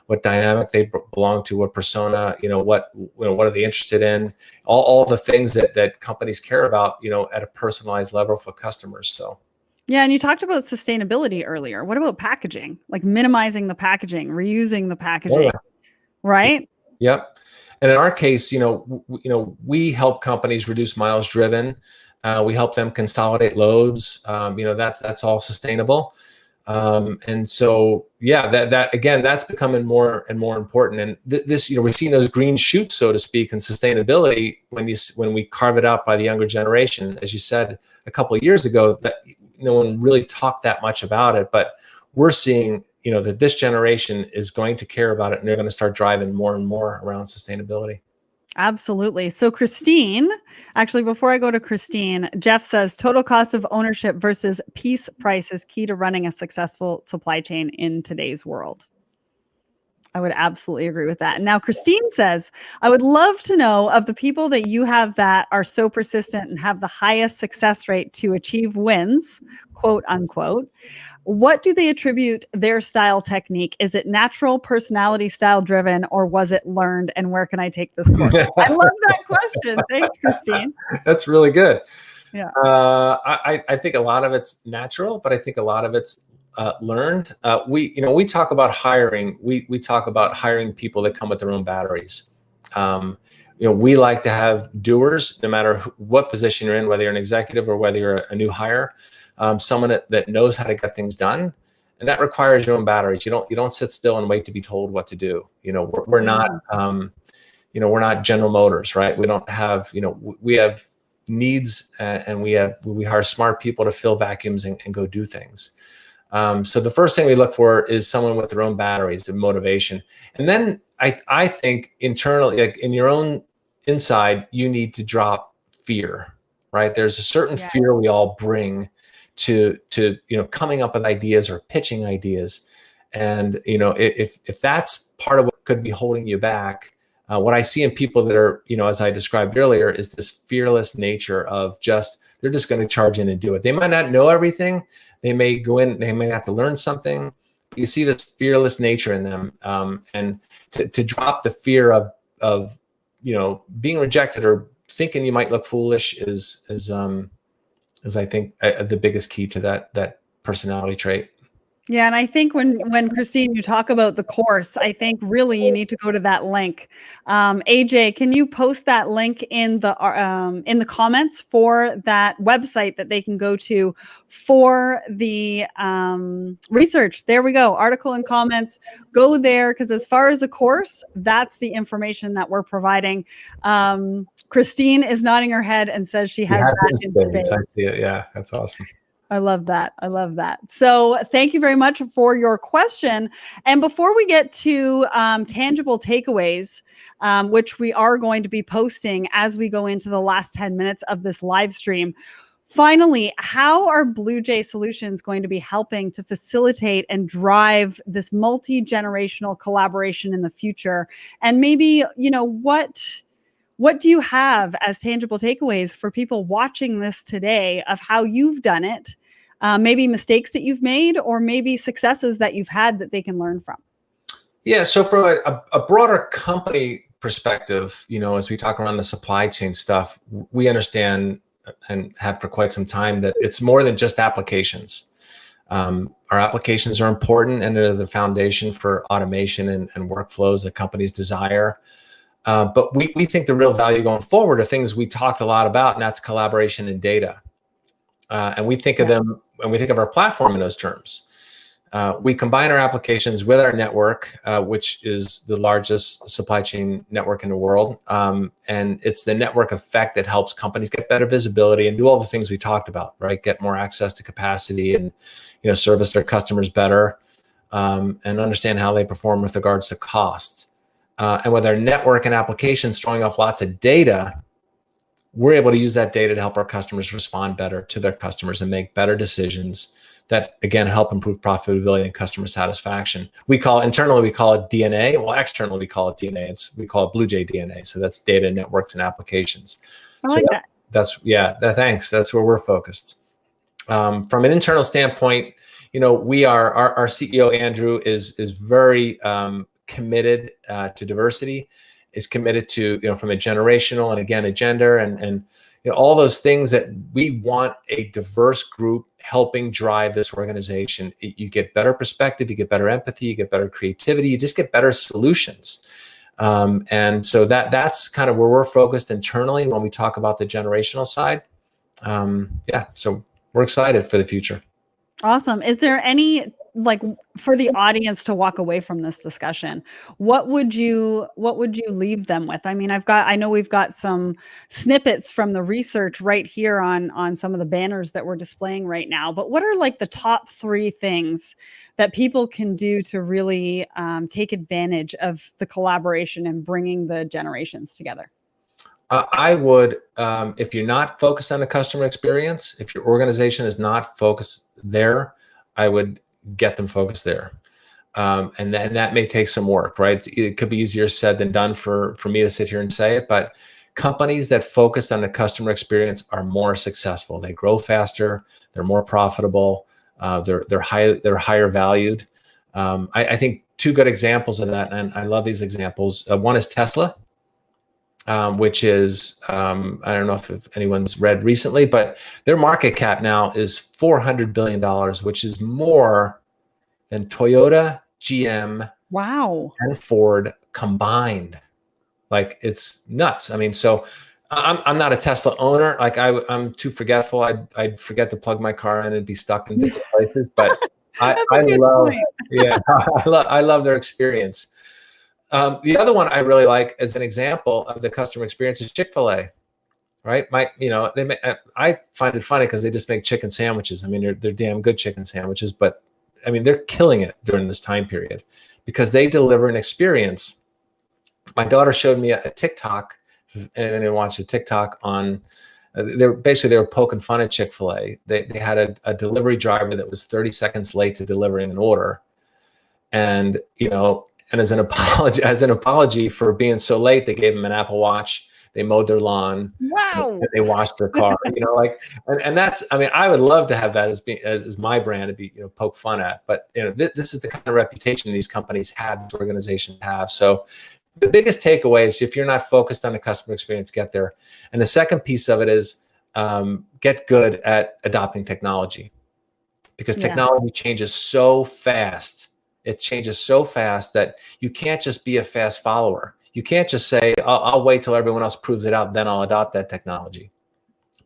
what dynamic they belong to, what persona, what are they interested in, all the things that companies care about, at a personalized level for customers. So. Yeah, and you talked about sustainability earlier. What about packaging? Like minimizing the packaging, reusing the packaging, Yeah. right? Yep. And in our case, we help companies reduce miles driven. We help them consolidate loads. That's all sustainable. And so, yeah, that again, that's becoming more and more important. And this, we're seeing those green shoots, so to speak, in sustainability when we carve it out by the younger generation. As you said a couple of years ago, that no one really talked that much about it, but we're seeing, that this generation is going to care about it, and they're going to start driving more and more around sustainability. Absolutely. So Christine, actually, before I go to Christine, Jeff says total cost of ownership versus piece price is key to running a successful supply chain in today's world. I would absolutely agree with that. And now Christine says, I would love to know of the people that you have that are so persistent and have the highest success rate to achieve wins, quote unquote. What do they attribute their style technique? Is it natural, personality style driven, or was it learned? And where can I take this course? I love that question. Thanks, Christine. That's really good. Yeah. I think a lot of it's natural, but I think a lot of it's learned. We talk about hiring. We talk about hiring people that come with their own batteries. We like to have doers, no matter what position you're in, whether you're an executive or whether you're a new hire. Someone that knows how to get things done, and that requires your own batteries. You don't sit still and wait to be told what to do. We're not we're not General Motors, right? We don't have we have needs, and we hire smart people to fill vacuums and go do things. So the first thing we look for is someone with their own batteries and motivation. And then I think internally, like in your own inside, you need to drop fear, right? There's a certain fear we all bring to coming up with ideas or pitching ideas. And if that's part of what could be holding you back, what I see in people that are, as I described earlier, is this fearless nature of they're just going to charge in and do it. They might not know everything. They may go in, they may have to learn something. But you see this fearless nature in them, and to drop the fear of being rejected or thinking you might look foolish is I think the biggest key to that personality trait. Yeah, and I think when Christine, you talk about the course, I think really you need to go to that link. AJ, can you post that link in the comments for that website that they can go to for the research? There we go. Article and comments. Go there, because as far as the course, that's the information that we're providing. Christine is nodding her head and says she has that in space. I see it. Yeah, that's awesome. I love that. I love that. So thank you very much for your question. And before we get to tangible takeaways, which we are going to be posting as we go into the last 10 minutes of this live stream, finally, how are BluJay Solutions going to be helping to facilitate and drive this multi-generational collaboration in the future? And maybe, what do you have as tangible takeaways for people watching this today of how you've done it? Maybe mistakes that you've made, or maybe successes that you've had that they can learn from. Yeah. So from a broader company perspective, as we talk around the supply chain stuff, we understand and have for quite some time that it's more than just applications. Our applications are important, and they're the foundation for automation and workflows that companies desire. But we think the real value going forward are things we talked a lot about, and that's collaboration and data. And we think of them, and we think of our platform in those terms. We combine our applications with our network, which is the largest supply chain network in the world. And it's the network effect that helps companies get better visibility and do all the things we talked about, right? Get more access to capacity and, service their customers better, and understand how they perform with regards to costs. And with our network and applications throwing off lots of data, we're able to use that data to help our customers respond better to their customers and make better decisions that, again, help improve profitability and customer satisfaction. Internally, we call it DNA. Well, externally, we call it DNA. We call it BluJay DNA. So that's data, networks, and applications. I like that. Thanks. That's where we're focused. From an internal standpoint, our CEO, Andrew, is very committed to diversity, is committed to, from a generational and, again, a gender and all those things that we want a diverse group helping drive this organization. You get better perspective, you get better empathy, you get better creativity, you just get better solutions. And so that's kind of where we're focused internally when we talk about the generational side. So we're excited for the future. Awesome. Is there any, for the audience to walk away from this discussion, what would you leave them with? I mean, I know we've got some snippets from the research right here on some of the banners that we're displaying right now, but what are the top 3 things that people can do to really take advantage of the collaboration and bringing the generations together? I would, if you're not focused on the customer experience, if your organization is not focused there, I would get them focused there. And that may take some work, right? It could be easier said than done for me to sit here and say it, but companies that focus on the customer experience are more successful. They grow faster, they're more profitable, they're higher valued. I think 2 good examples of that, and I love these examples. One is Tesla. Which is, I don't know if anyone's read recently, but their market cap now is $400 billion, which is more than Toyota, GM, wow, and Ford combined. It's nuts. I mean, so I'm not a Tesla owner. I'm too forgetful. I'd forget to plug my car in and be stuck in different places. But I love their experience. The other one I really like as an example of the customer experience is Chick-fil-A, right? I find it funny because they just make chicken sandwiches. I mean, they're damn good chicken sandwiches, but I mean, they're killing it during this time period because they deliver an experience. My daughter showed me a TikTok, and I watched a TikTok on. They were poking fun at Chick-fil-A. They had a delivery driver that was 30 seconds late to delivering an order, and as an apology for being so late, they gave him an Apple Watch. They mowed their lawn. Wow. And they washed their car. And that's. I mean, I would love to have that as my brand to be poke fun at. But this is the kind of reputation these companies have, these organizations have. So the biggest takeaway is if you're not focused on the customer experience, get there. And the second piece of it is get good at adopting technology, because technology changes so fast. It changes so fast that you can't just be a fast follower. You can't just say, I'll wait till everyone else proves it out, then I'll adopt that technology.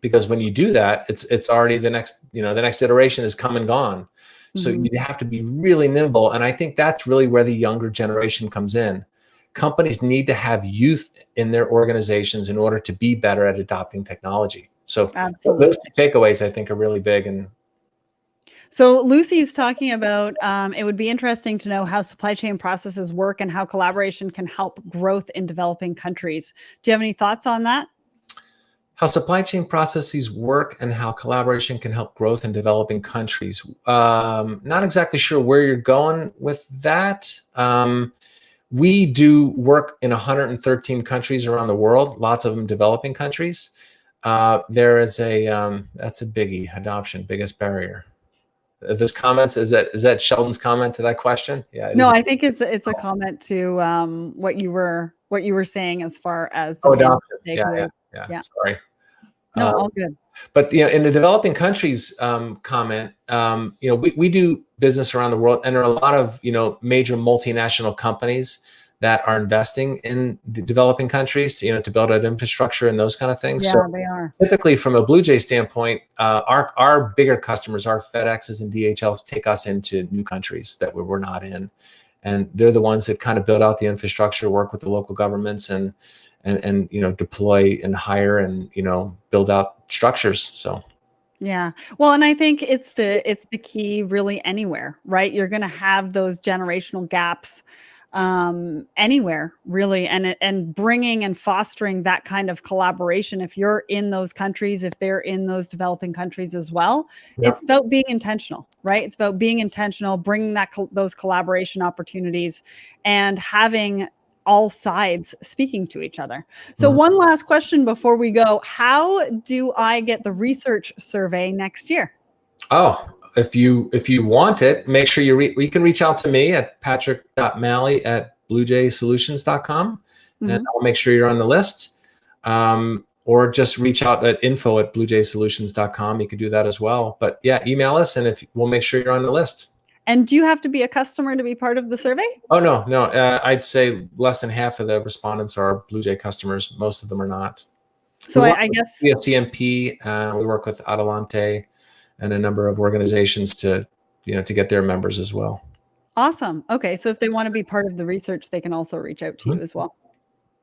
Because when you do that, it's already the next iteration is come and gone. So you have to be really nimble. And I think that's really where the younger generation comes in. Companies need to have youth in their organizations in order to be better at adopting technology. So those two takeaways I think are really big. And so Lucy's talking about it would be interesting to know how supply chain processes work and how collaboration can help growth in developing countries. Do you have any thoughts on that? How supply chain processes work and how collaboration can help growth in developing countries. Not exactly sure where you're going with that. We do work in 113 countries around the world, lots of them developing countries. There is that's a biggie, adoption, biggest barrier. Those comments, is that Sheldon's comment to that question? Yeah. No, I think it's a comment to what you were saying as far as the adoption. takeaway. Yeah. Sorry. No, all good. But in the developing countries comment, we do business around the world, and there are a lot of major multinational companies that are investing in the developing countries to build out infrastructure and those kind of things. Yeah, so they are. Typically, from a BluJay standpoint, our bigger customers, our FedExes and DHLs, take us into new countries that we're not in, and they're the ones that kind of build out the infrastructure, work with the local governments, and deploy and hire and build out structures. So yeah, well, and I think it's the key really anywhere, right? You're going to have those generational gaps anywhere really, and bringing and fostering that kind of collaboration. If you're in those countries, if they're in those developing countries as well, it's about being intentional, right? It's about being intentional, bringing those collaboration opportunities, and having all sides speaking to each other. So one last question before we go: how do I get the research survey next year? Oh, if you want it, make sure you can reach out to me at patrick.maley@blujaysolutions.com, and I'll make sure you're on the list. Or just reach out at info@blujaysolutions.com. You can do that as well. But yeah, email us, and we'll make sure you're on the list. And do you have to be a customer to be part of the survey? Oh, no. I'd say less than half of the respondents are BluJay customers. Most of them are not. So I guess we have CMP. We work with Adelante and a number of organizations to get their members as well. Awesome. Okay, so if they want to be part of the research, they can also reach out to you as well.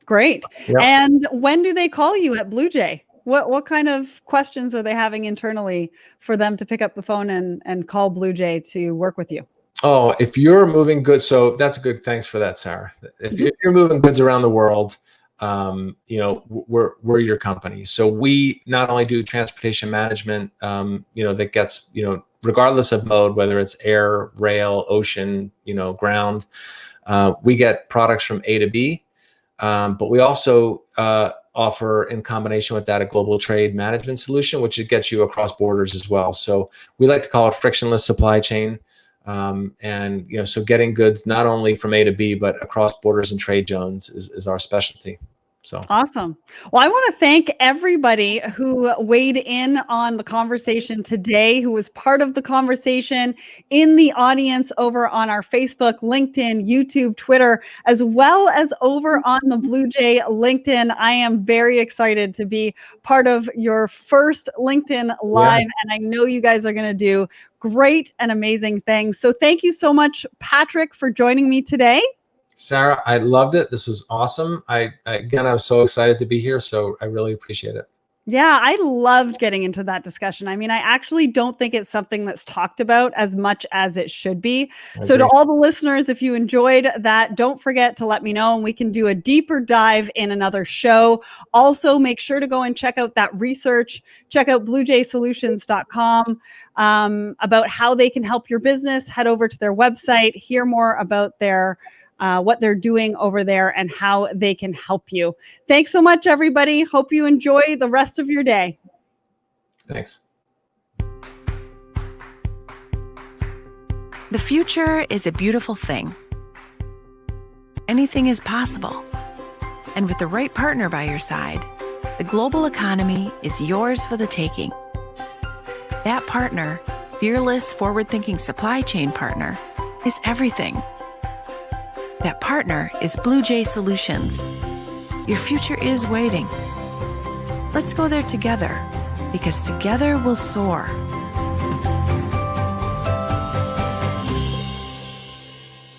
Great. Yep. And when do they call you at BluJay? What kind of questions are they having internally for them to pick up the phone and call BluJay to work with you? Oh, if you're moving goods, so that's good. Thanks for that, Sarah. If you're moving goods around the world, we're your company. So we not only do transportation management, that gets, regardless of mode, whether it's air, rail, ocean, ground, we get products from A to B. But we also offer, in combination with that, a global trade management solution, which gets you across borders as well. So we like to call it frictionless supply chain. So getting goods not only from A to B, but across borders and trade zones is our specialty. So awesome. Well, I want to thank everybody who weighed in on the conversation today, who was part of the conversation in the audience over on our Facebook, LinkedIn, YouTube, Twitter, as well as over on the BluJay LinkedIn. I am very excited to be part of your first LinkedIn Live, and I know you guys are going to do great and amazing things. So thank you so much, Patrick, for joining me today. Sarah, I loved it. This was awesome. I was so excited to be here. So I really appreciate it. Yeah, I loved getting into that discussion. I mean, I actually don't think it's something that's talked about as much as it should be. I So, to agree. all the listeners, if you enjoyed that, don't forget to let me know and we can do a deeper dive in another show. Also, make sure to go and check out that research. Check out BluJaySolutions.com about how they can help your business. Head over to their website, hear more about their what they're doing over there and how they can help you. Thanks so much, everybody. Hope you enjoy the rest of your day. Thanks. The future is a beautiful thing. Anything is possible. And with the right partner by your side, the global economy is yours for the taking. That partner, fearless, forward-thinking supply chain partner, is everything. That partner is BluJay Solutions. Your future is waiting. Let's go there together, because together we'll soar.